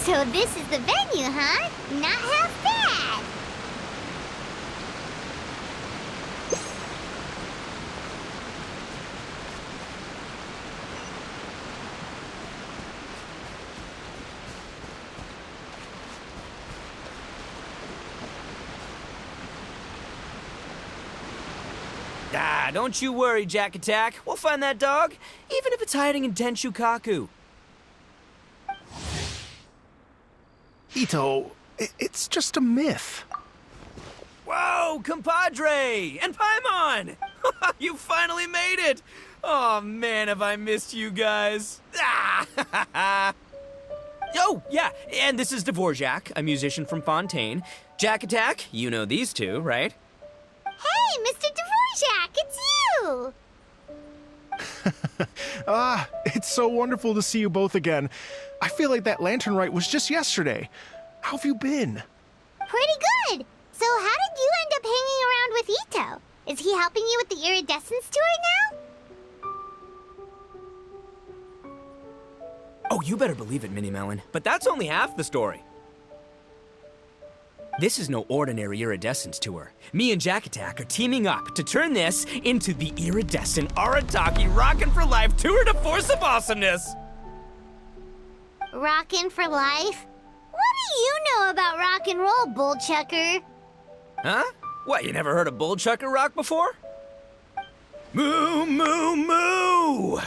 So this is the venue, huh? Not half bad. Ah, don't you worry, Jack Attack. We'll find that dog, even if it's hiding in Tenshukaku. Ito, it's just a myth. Whoa, compadre! And Paimon! You finally made it! Oh man, have I missed you guys. Ah! Oh, yeah, and this is Dvorak, a musician from Fontaine. Jack Attack, you know these two, right? Hey, Mr. Dvorak, it's you! It's so wonderful to see you both again. I feel like that lantern rite was just yesterday. How have you been? Pretty good. So how did you end up hanging around with Ito? Is he helping you with the Iridescence tour now? Oh, you better believe it, Minnie Melon. But that's only half the story. This is no ordinary Iridescence tour. Me and Jack Attack are teaming up to turn this into the Iridescent Arataki Rockin' for Life Tour de Force of Awesomeness! Rockin' for life? What do you know about rock and roll, bullchucker? Huh? What, you never heard a bullchucker rock before? Moo, moo, moo!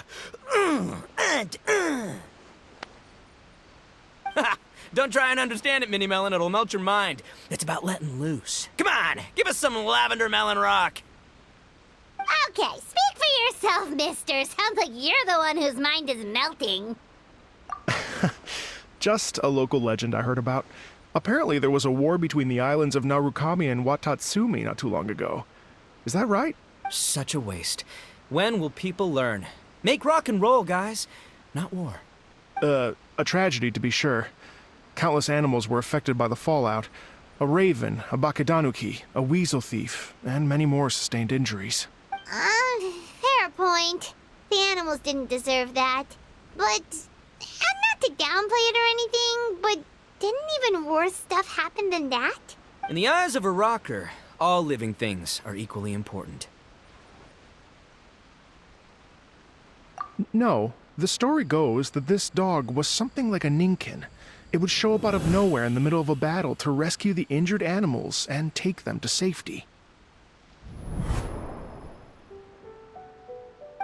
Ha! Don't try and understand it, Minnie Melon. It'll melt your mind. It's about letting loose. Come on, give us some lavender melon rock. Okay, speak for yourself, mister. Sounds like you're the one whose mind is melting. Just a local legend I heard about. Apparently there was a war between the islands of Narukami and Watatsumi not too long ago. Is that right? Such a waste. When will people learn? Make rock and roll, guys, not war. A tragedy to be sure. Countless animals were affected by the fallout. A raven, a bakedanuki, a weasel thief, and many more sustained injuries. Fair point. The animals didn't deserve that. But, and not to downplay it or anything, but didn't even worse stuff happen than that? In the eyes of a rocker, all living things are equally important. No, the story goes that this dog was something like a ninkin. It would show up out of nowhere in the middle of a battle to rescue the injured animals and take them to safety.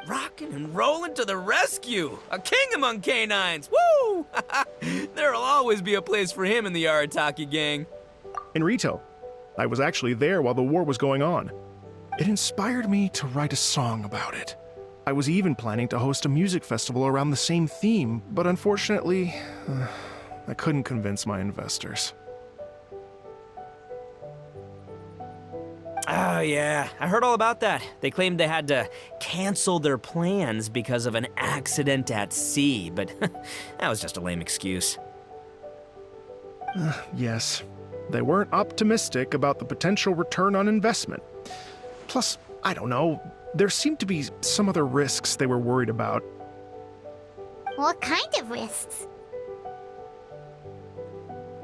Rockin' and rollin' to the rescue! A king among canines! Woo! There'll always be a place for him in the Arataki gang. In Rito, I was actually there while the war was going on. It inspired me to write a song about it. I was even planning to host a music festival around the same theme, but unfortunately, I couldn't convince my investors. Oh, yeah. I heard all about that. They claimed they had to cancel their plans because of an accident at sea, but that was just a lame excuse. Yes, they weren't optimistic about the potential return on investment. Plus, I don't know, there seemed to be some other risks they were worried about. What kind of risks?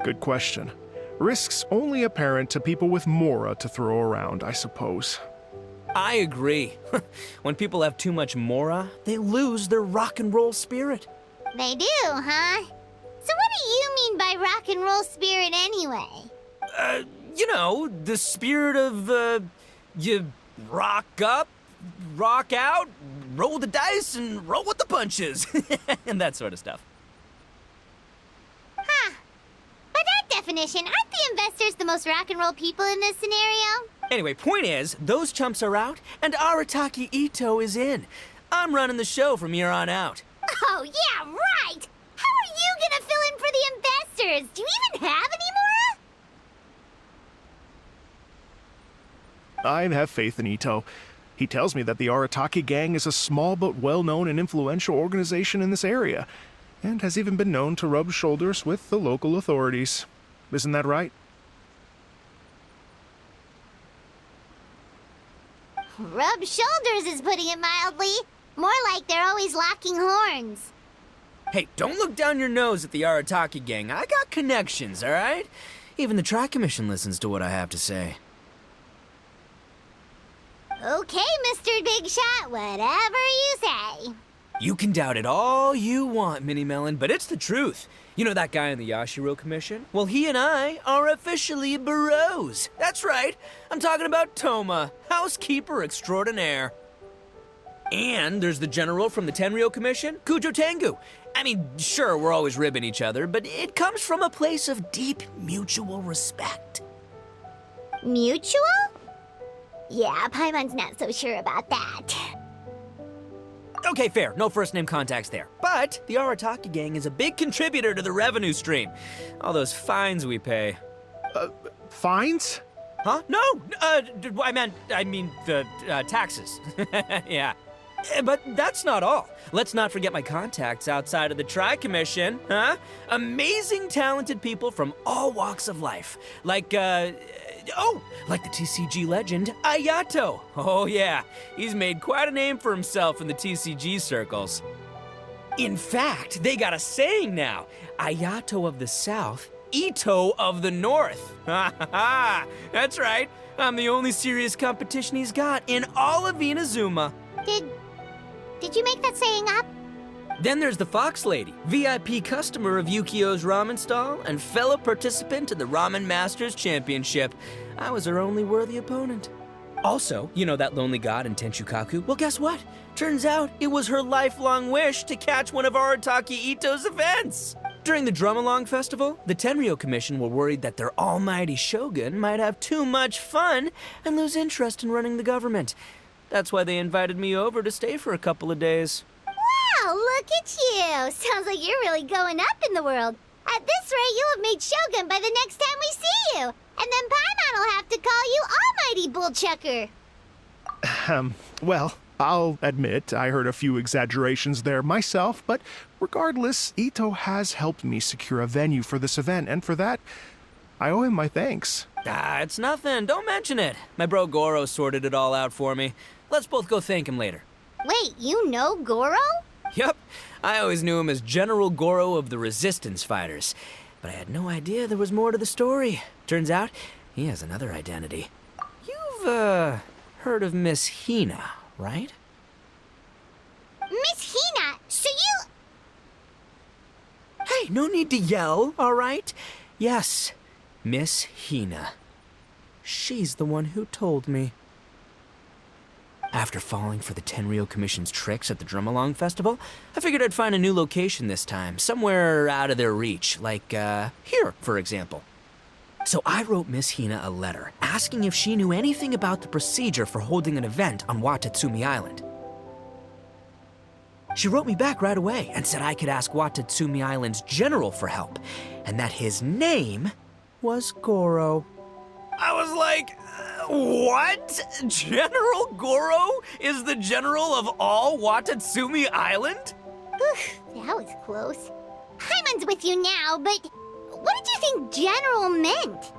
Good question. Risks only apparent to people with mora to throw around, I suppose. I agree. When people have too much mora, they lose their rock and roll spirit. They do, huh? So what do you mean by rock and roll spirit anyway? You know, the spirit of, you rock up, rock out, roll the dice, and roll with the punches. And that sort of stuff. Huh. By that definition, aren't the investors the most rock and roll people in this scenario? Anyway, point is, those chumps are out, and Arataki Ito is in. I'm running the show from here on out. Oh, yeah, right! How are you gonna fill in for the investors? Do you even have any more? I have faith in Ito. He tells me that the Arataki gang is a small but well-known and influential organization in this area, and has even been known to rub shoulders with the local authorities. Isn't that right? Rub shoulders is putting it mildly. More like they're always locking horns. Hey, don't look down your nose at the Arataki gang. I got connections, all right? Even the Tri-Commission listens to what I have to say. Okay, Mr. Big Shot, whatever you say. You can doubt it all you want, Mini Melon, but it's the truth. You know that guy in the Yashiro Commission? Well, he and I are officially bros. That's right. I'm talking about Toma, housekeeper extraordinaire. And there's the general from the Tenryo Commission, Kujo Tengu. I mean, sure, we're always ribbing each other, but it comes from a place of deep mutual respect. Mutual? Yeah, Paimon's not so sure about that. Okay, fair. No first-name contacts there. But the Arataki gang is a big contributor to the revenue stream. All those fines we pay. Fines? Huh? No! I mean the taxes. Yeah. But that's not all. Let's not forget my contacts outside of the Tri-Commission, huh? Amazing, talented people from all walks of life. Like the TCG legend, Ayato. Oh yeah, he's made quite a name for himself in the TCG circles. In fact, they got a saying now, Ayato of the South, Ito of the North. Ha ha ha! That's right, I'm the only serious competition he's got in all of Inazuma. Did you make that saying up? Then there's the Fox Lady, VIP customer of Yukio's ramen stall and fellow participant in the Ramen Masters Championship. I was her only worthy opponent. Also, you know that lonely god in Tenshukaku? Well, guess what? Turns out it was her lifelong wish to catch one of Arataki Ito's events. During the Drum-Along Festival, the Tenryo Commission were worried that their almighty shogun might have too much fun and lose interest in running the government. That's why they invited me over to stay for a couple of days. Wow, look at you! Sounds like you're really going up in the world. At this rate, you'll have made Shogun by the next time we see you. And then Paimon will have to call you Almighty Bullchucker. Well, I'll admit I heard a few exaggerations there myself, but regardless, Ito has helped me secure a venue for this event, and for that, I owe him my thanks. It's nothing. Don't mention it. My bro Goro sorted it all out for me. Let's both go thank him later. Wait, you know Goro? Yup. I always knew him as General Goro of the Resistance Fighters. But I had no idea there was more to the story. Turns out, he has another identity. You've, heard of Miss Hina, right? Miss Hina, so you... Hey, no need to yell, all right? Yes, Miss Hina. She's the one who told me. After falling for the Tenryo Commission's tricks at the Drum-Along Festival, I figured I'd find a new location this time, somewhere out of their reach, like, here, for example. So I wrote Miss Hina a letter, asking if she knew anything about the procedure for holding an event on Watatsumi Island. She wrote me back right away and said I could ask Watatsumi Island's general for help, and that his name was Goro. I was like, what? General Goro is the general of all Watatsumi Island? That was close. Paimon's with you now, but what did you think general meant?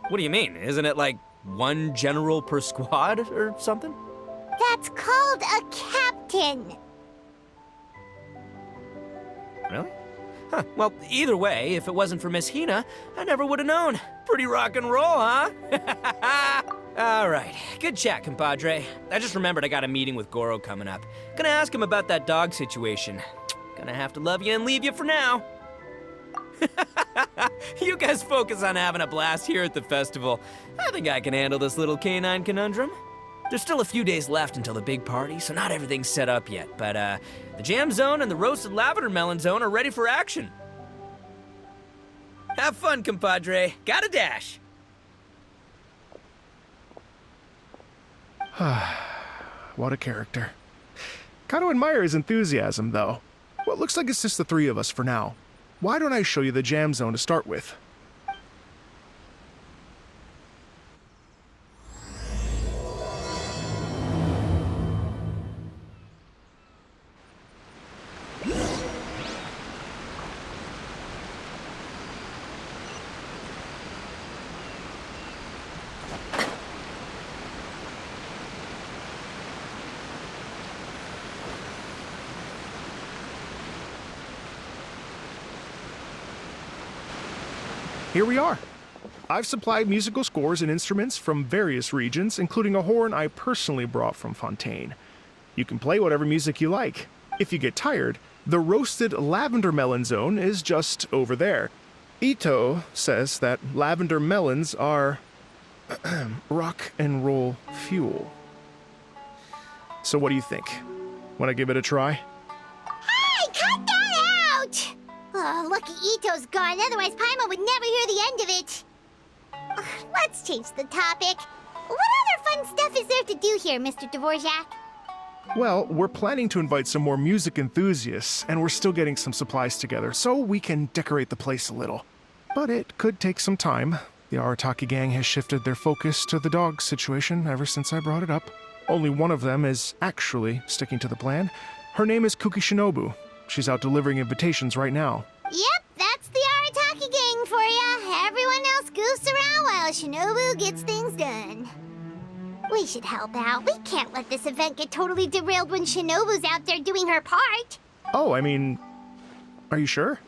What do you mean? Isn't it like one general per squad or something? That's called a captain. Really? Huh. Well, either way, if it wasn't for Miss Hina, I never would have known. Pretty rock and roll, huh? All right. Good chat, compadre. I just remembered I got a meeting with Goro coming up. Gonna ask him about that dog situation. Gonna have to love you and leave you for now. You guys focus on having a blast here at the festival. I think I can handle this little canine conundrum. There's still a few days left until the big party, so not everything's set up yet, but the jam zone and the roasted lavender melon zone are ready for action. Have fun, compadre. Gotta dash. What a character. Kind of admire his enthusiasm, though. Well, it looks like it's just the three of us for now. Why don't I show you the jam zone to start with? here we are. I've supplied musical scores and instruments from various regions, including a horn I personally brought from Fontaine. You can play whatever music you like. If you get tired, the roasted lavender melon zone is just over there. Ito says that lavender melons are rock and roll fuel. So what do you think? Want to give it a try? Hey, cut that out! Oh, lucky Ito's gone, otherwise Paimon would never hear the end of it. Let's change the topic. What other fun stuff is there to do here, Mr. Dvorak? Well, we're planning to invite some more music enthusiasts, and we're still getting some supplies together, so we can decorate the place a little. But it could take some time. The Arataki gang has shifted their focus to the dog situation ever since I brought it up. Only one of them is actually sticking to the plan. Her name is Kuki Shinobu. She's out delivering invitations right now. Yep, that's the Arataki gang for ya. Everyone else goofs around while Shinobu gets things done. We should help out. We can't let this event get totally derailed when Shinobu's out there doing her part. Oh, I mean, are you sure?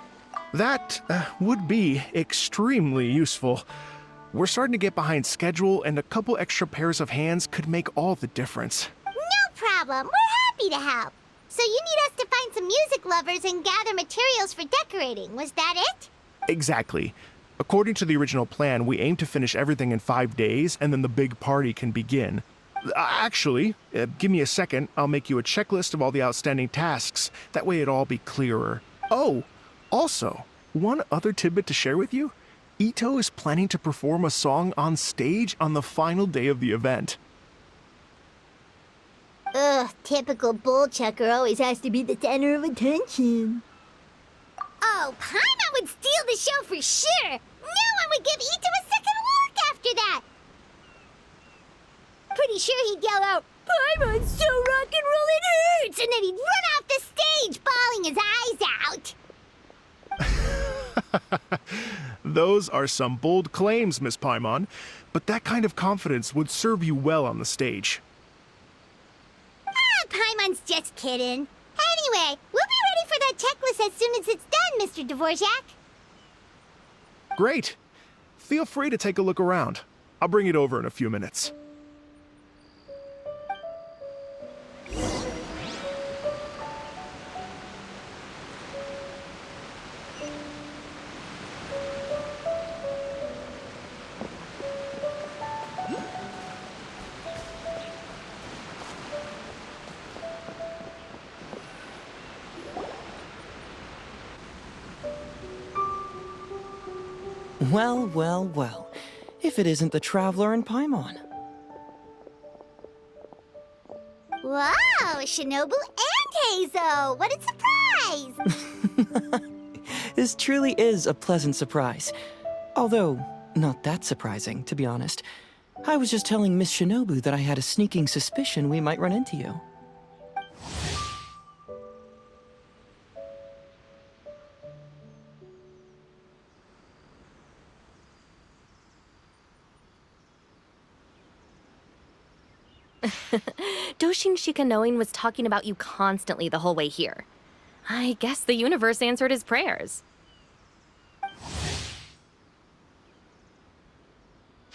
That would be extremely useful. We're starting to get behind schedule, and a couple extra pairs of hands could make all the difference. No problem. We're happy to help. So you need us to find some music lovers and gather materials for decorating. Was that it? Exactly. According to the original plan, we aim to finish everything in 5 days, and then the big party can begin. Actually, give me a second. I'll make you a checklist of all the outstanding tasks. That way it'll all be clearer. Oh, also, one other tidbit to share with you. Ito is planning to perform a song on stage on the final day of the event. Ugh, typical bullchucker always has to be the center of attention. Oh, Paimon would steal the show for sure! No one would give Ito a second look after that! Pretty sure he'd yell out, "Paimon's so rock and roll it hurts!" And then he'd run off the stage, bawling his eyes out! Those are some bold claims, Miss Paimon, but that kind of confidence would serve you well on the stage. Paimon's just kidding. Anyway, we'll be ready for that checklist as soon as it's done, Mr. Dvorak. Great. Feel free to take a look around. I'll bring it over in a few minutes. Well, well, well. If it isn't the Traveler and Paimon. Whoa, Shinobu and Heizo! What a surprise! This truly is a pleasant surprise. Although, not that surprising, to be honest. I was just telling Miss Shinobu that I had a sneaking suspicion we might run into you. Doshin Shikanoin was talking about you constantly the whole way here. I guess the universe answered his prayers.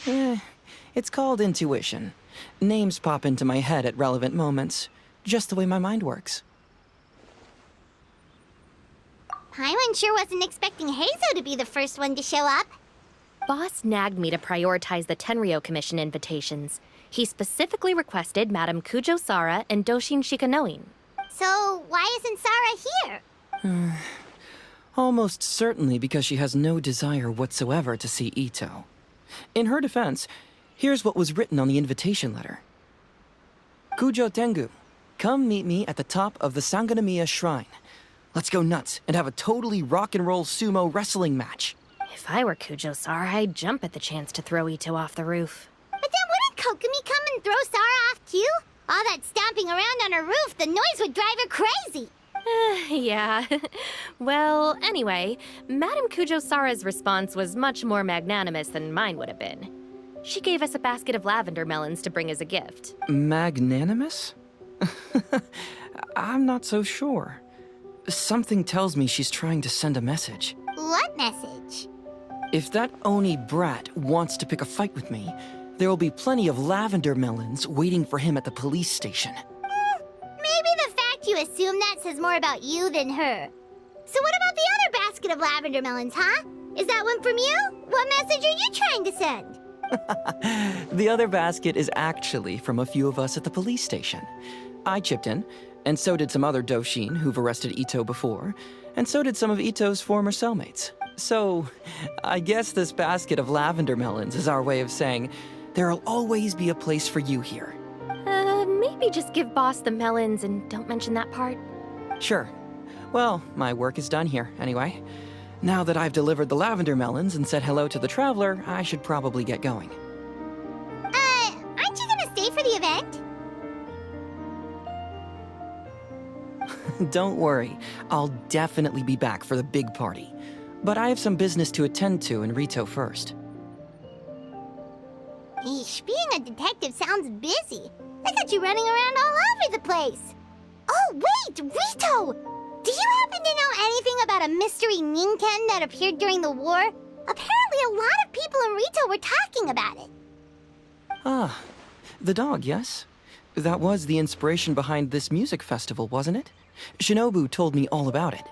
It's called intuition. Names pop into my head at relevant moments, just the way my mind works. Paimon sure wasn't expecting Heizo to be the first one to show up. Boss nagged me to prioritize the Tenryo Commission invitations. He specifically requested Madame Kujo Sara and Doshin Shikanoin. So, why isn't Sara here? Almost certainly because she has no desire whatsoever to see Ito. In her defense, here's what was written on the invitation letter. Kujo Tengu, come meet me at the top of the Sanganamiya Shrine. Let's go nuts and have a totally rock and roll sumo wrestling match. If I were Kujo Sara, I'd jump at the chance to throw Ito off the roof. But then wouldn't Kokomi come and throw Sara off too? All that stomping around on her roof, the noise would drive her crazy. Yeah. Well, anyway, Madame Kujo Sara's response was much more magnanimous than mine would have been. She gave us a basket of lavender melons to bring as a gift. Magnanimous? I'm not so sure. Something tells me she's trying to send a message. What message? If that Oni brat wants to pick a fight with me, there will be plenty of lavender melons waiting for him at the police station. Maybe the fact you assume that says more about you than her. So what about the other basket of lavender melons, huh? Is that one from you? What message are you trying to send? The other basket is actually from a few of us at the police station. I chipped in, and so did some other Doshin who've arrested Ito before, and so did some of Ito's former cellmates. So, I guess this basket of lavender melons is our way of saying, there'll always be a place for you here. Maybe just give Boss the melons and don't mention that part. Sure. Well, my work is done here, anyway. Now that I've delivered the lavender melons and said hello to the traveler, I should probably get going. Aren't you gonna stay for the event? Don't worry, I'll definitely be back for the big party. But I have some business to attend to in Rito first. Eesh, being a detective sounds busy. They got you running around all over the place. Oh, wait, Rito! Do you happen to know anything about a mystery Ninken that appeared during the war? Apparently a lot of people in Rito were talking about it. Ah, the dog, yes? That was the inspiration behind this music festival, wasn't it? Shinobu told me all about it.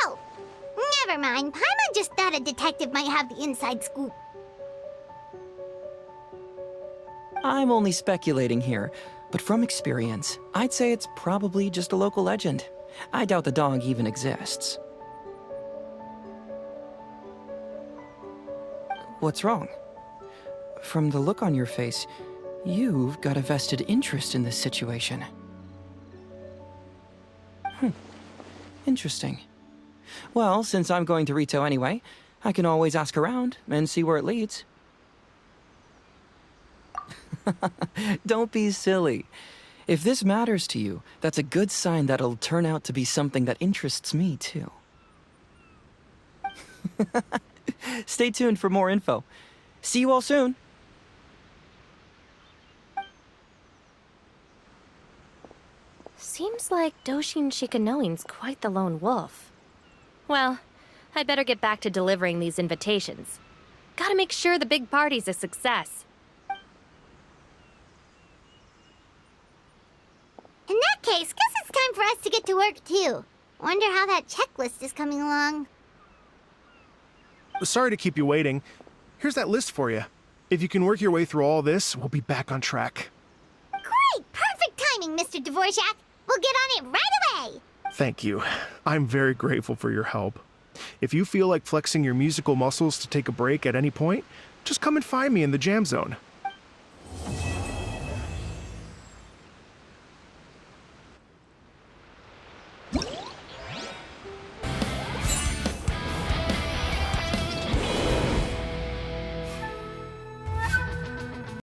Oh, never mind. Paimon just thought a detective might have the inside scoop. I'm only speculating here, but from experience, I'd say it's probably just a local legend. I doubt the dog even exists. What's wrong? From the look on your face, you've got a vested interest in this situation. Interesting. Well, since I'm going to Rito anyway, I can always ask around and see where it leads. Don't be silly. If this matters to you, that's a good sign that it'll turn out to be something that interests me, too. Stay tuned for more info. See you all soon. Seems like Doshin Shikanoin's quite the lone wolf. Well, I'd better get back to delivering these invitations. Gotta make sure the big party's a success. In that case, guess it's time for us to get to work, too. Wonder how that checklist is coming along. Sorry to keep you waiting. Here's that list for you. If you can work your way through all this, we'll be back on track. Great! Perfect timing, Mr. Dvorak! We'll get on it right away! Thank you. I'm very grateful for your help. If you feel like flexing your musical muscles to take a break at any point, just come and find me in the jam zone.